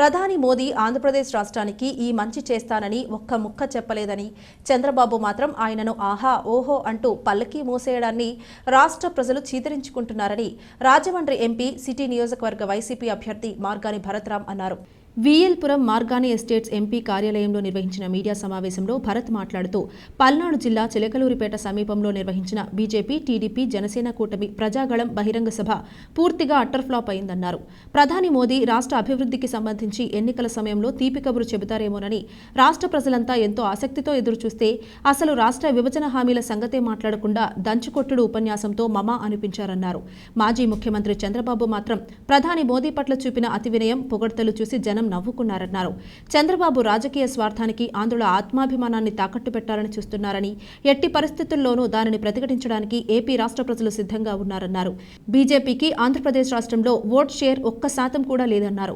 ప్రధాని మోదీ ఆంధ్రప్రదేశ్ రాష్ట్రానికి ఈ మంచి చేస్తానని ఒక్క ముక్క చెప్పలేదని, చంద్రబాబు మాత్రం ఆయనను ఆహా ఓహో అంటూ పల్లకీ మోసేయడాన్ని రాష్ట్ర ప్రజలు చీదరించుకుంటున్నారని రాజమండ్రి ఎంపీ సిటీ నియోజకవర్గ వైసీపీ అభ్యర్థి మార్గాని భరత్రాం అన్నారు. వీఎల్పురం మార్గాని ఎస్టేట్స్ ఎంపీ కార్యాలయంలో నిర్వహించిన మీడియా సమావేశంలో భరత్ మాట్లాడుతూ, పల్నాడు జిల్లా చిలకలూరిపేట సమీపంలో నిర్వహించిన బీజేపీ, టీడీపీ, జనసేన కూటమి ప్రజాగళం బహిరంగ సభ పూర్తిగా అట్టర్ఫ్లాప్ అయిందన్నారు. ప్రధాని మోదీ రాష్ట్ర అభివృద్ధికి సంబంధించి ఎన్నికల సమయంలో తీపి కబురు చెబుతారేమోనని రాష్ట్ర ప్రజలంతా ఎంతో ఆసక్తితో ఎదురుచూస్తే అసలు రాష్ట్ర విభజన హామీల సంగతే మాట్లాడకుండా దంచుకొట్టుడు ఉపన్యాసంతో మమా అనిపించారన్నారు. మాజీ ముఖ్యమంత్రి చంద్రబాబు మాత్రం ప్రధాని మోదీ పట్ల చూపిన అతి వినయం, పొగడ్తలు చూసి జనం నవ్వుకున్నారన్నారు. చంద్రబాబు రాజకీయ స్వార్థానికి ఆంధ్రుల ఆత్మాభిమానాన్ని తాకట్టు పెట్టాలని చూస్తున్నారని, ఎట్టి పరిస్థితుల్లోనూ దానిని ప్రతిఘటించడానికి ఏపీ రాష్ట్ర ప్రజలు సిద్ధంగా ఉన్నారన్నారు. బీజేపీకి ఆంధ్రప్రదేశ్ రాష్ట్రంలో ఓట్ షేర్ 1% కూడా లేదన్నారు.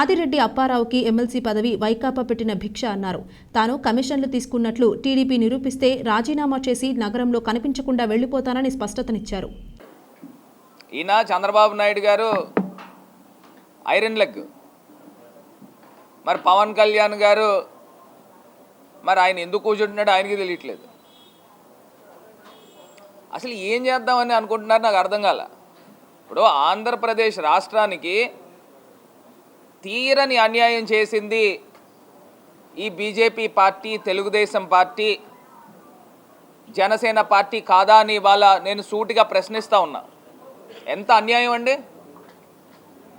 ఆదిరెడ్డి అప్పారావుకి ఎమ్మెల్సీ పదవి వైకాపా పెట్టిన భిక్ష అన్నారు. తాను కమిషన్లు తీసుకున్నట్లు టీడీపీ నిరూపిస్తే రాజీనామా చేసి నగరంలో కనిపించకుండా వెళ్లిపోతానని స్పష్టతనిచ్చారు. ఈయన చంద్రబాబు నాయుడు గారు ఐరన్ లెగ్, మరి పవన్ కళ్యాణ్ గారు మరి ఆయన ఎందుకు కూర్చుంటున్నాడో ఆయనకి తెలియట్లేదు. అసలు ఏం చేద్దామని అనుకుంటున్నారు నాకు అర్థం కాల. ఇప్పుడు ఆంధ్రప్రదేశ్ రాష్ట్రానికి తీరని అన్యాయం చేసింది ఈ BJP party, Telugu Desam party, Janasena party కాదా అని ఇవాళ నేను సూటిగా ప్రశ్నిస్తూ ఉన్నా. ఎంత అన్యాయం అండి!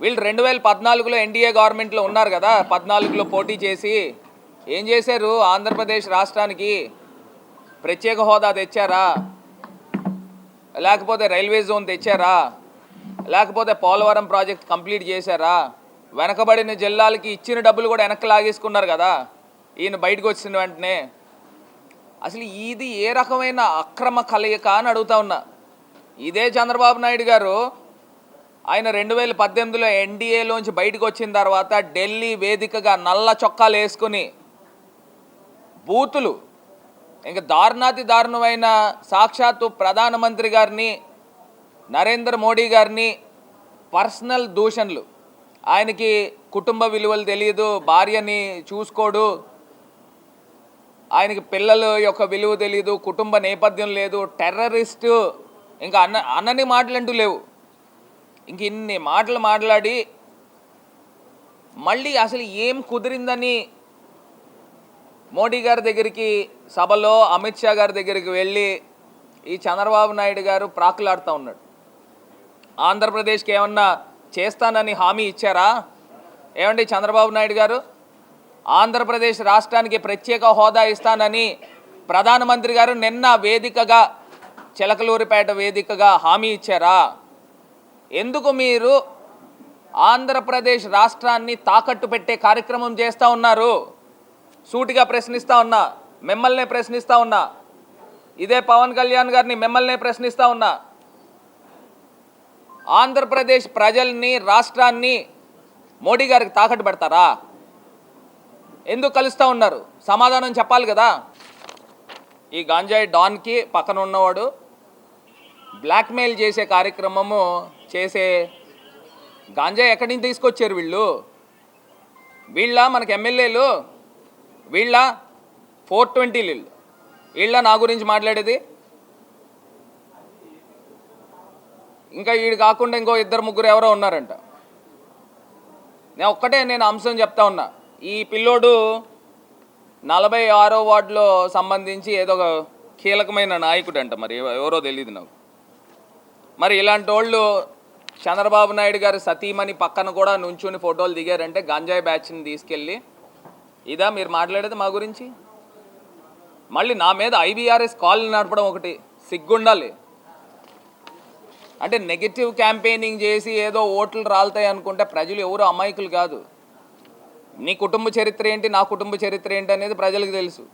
వీళ్ళు 2014లో ఎన్డీఏ గవర్నమెంట్లో ఉన్నారు కదా, 14లో పోటీ చేసి ఏం చేశారు? ఆంధ్రప్రదేశ్ రాష్ట్రానికి ప్రత్యేక హోదా తెచ్చారా? లేకపోతే రైల్వే జోన్ తెచ్చారా? లేకపోతే పోలవరం ప్రాజెక్ట్ కంప్లీట్ చేశారా? వెనకబడిన జిల్లాలకి ఇచ్చిన డబ్బులు కూడా వెనక్కి లాగేసుకున్నారు కదా ఈయన బయటకు వచ్చిన వెంటనే. అసలు ఇది ఏ రకమైన అక్రమ కలయిక అని అడుగుతా ఉన్నా. ఇదే చంద్రబాబు నాయుడు గారు ఆయన 2018లో ఎన్డీఏలోంచి బయటకు వచ్చిన తర్వాత ఢిల్లీ వేదికగా నల్ల చొక్కాలు వేసుకుని బూతులు, ఇంకా దారుణాతి దారుణమైన సాక్షాత్తు ప్రధానమంత్రి గారిని, నరేంద్ర మోడీ గారిని పర్సనల్ దూషణలు, ఆయనకి కుటుంబ విలువలు తెలియదు, భార్యని చూసుకోడు, ఆయనకి పిల్లల యొక్క విలువ తెలియదు, కుటుంబ నేపథ్యం లేదు, టెర్రరిస్టు, ఇంకా అన్నని మాటలంటూ లేవు. ఇంక ఇన్ని మాటలు మాట్లాడి మళ్ళీ అసలు ఏం కుదిరిందని మోడీ గారి దగ్గరికి సభలో అమిత్ షా గారి దగ్గరికి వెళ్ళి ఈ చంద్రబాబు నాయుడు గారు ప్రాకులాడుతూ ఉన్నాడు. ఆంధ్రప్రదేశ్కి ఏమన్నా చేస్తానని హామీ ఇచ్చారా? ఏమండి చంద్రబాబు నాయుడు గారు, ఆంధ్రప్రదేశ్ రాష్ట్రానికి ప్రత్యేక హోదా ఇస్తానని ప్రధానమంత్రి గారు నిన్న వేదికగా, చిలకలూరిపేట వేదికగా హామీ ఇచ్చారా? ఎందుకు మీరు ఆంధ్రప్రదేశ్ రాష్ట్రాన్ని తాకట్టు పెట్టే కార్యక్రమం చేస్తూ ఉన్నారు? సూటిగా ప్రశ్నిస్తూ ఉన్నా, మిమ్మల్నే ప్రశ్నిస్తూ ఉన్నా, ఇదే పవన్ కళ్యాణ్ గారిని మిమ్మల్నే ప్రశ్నిస్తూ ఉన్నా. ఆంధ్రప్రదేశ్ ప్రజల్ని, రాష్ట్రాన్ని మోడీ గారికి తాకట్టు పెడతారా? ఎందుకు కలుస్తూ ఉన్నారు? సమాధానం చెప్పాలి కదా. ఈ గాంజాయి డాన్కి పక్కన ఉన్నవాడు బ్లాక్మెయిల్ చేసే కార్యక్రమము చేసే గాంజాయి ఎక్కడి నుంచి తీసుకొచ్చారు వీళ్ళు? మనకు ఎమ్మెల్యేలు, 420 వీళ్ళ నా గురించి మాట్లాడేది. ఇంకా వీడు కాకుండా ఇంకో 2-3 ఎవరో ఉన్నారంట. నేను అంశం చెప్తా ఉన్నా. ఈ పిల్లోడు 46వ వార్డులో సంబంధించి ఏదో ఒక కీలకమైన నాయకుడు అంట, మరి ఎవరో తెలియదు నాకు. మరి ఇలాంటి వాళ్ళు చంద్రబాబు నాయుడు గారు సతీమణి పక్కన కూడా నుంచుని ఫోటోలు దిగారంటే గంజాయి బ్యాచ్ని తీసుకెళ్ళి, ఇదా మీరు మాట్లాడేది మా గురించి? మళ్ళీ నా మీద IVRS కాల్ నడపడం ఒకటి, సిగ్గుండాలి. అంటే నెగిటివ్ క్యాంపెయినింగ్ చేసి ఏదో ఓట్లు రాలుతాయి అనుకుంటే ప్రజలు ఎవరు అమాయకులు కాదు. నీ కుటుంబ చరిత్ర ఏంటి, నా కుటుంబ చరిత్ర ఏంటి అనేది ప్రజలకు తెలుసు.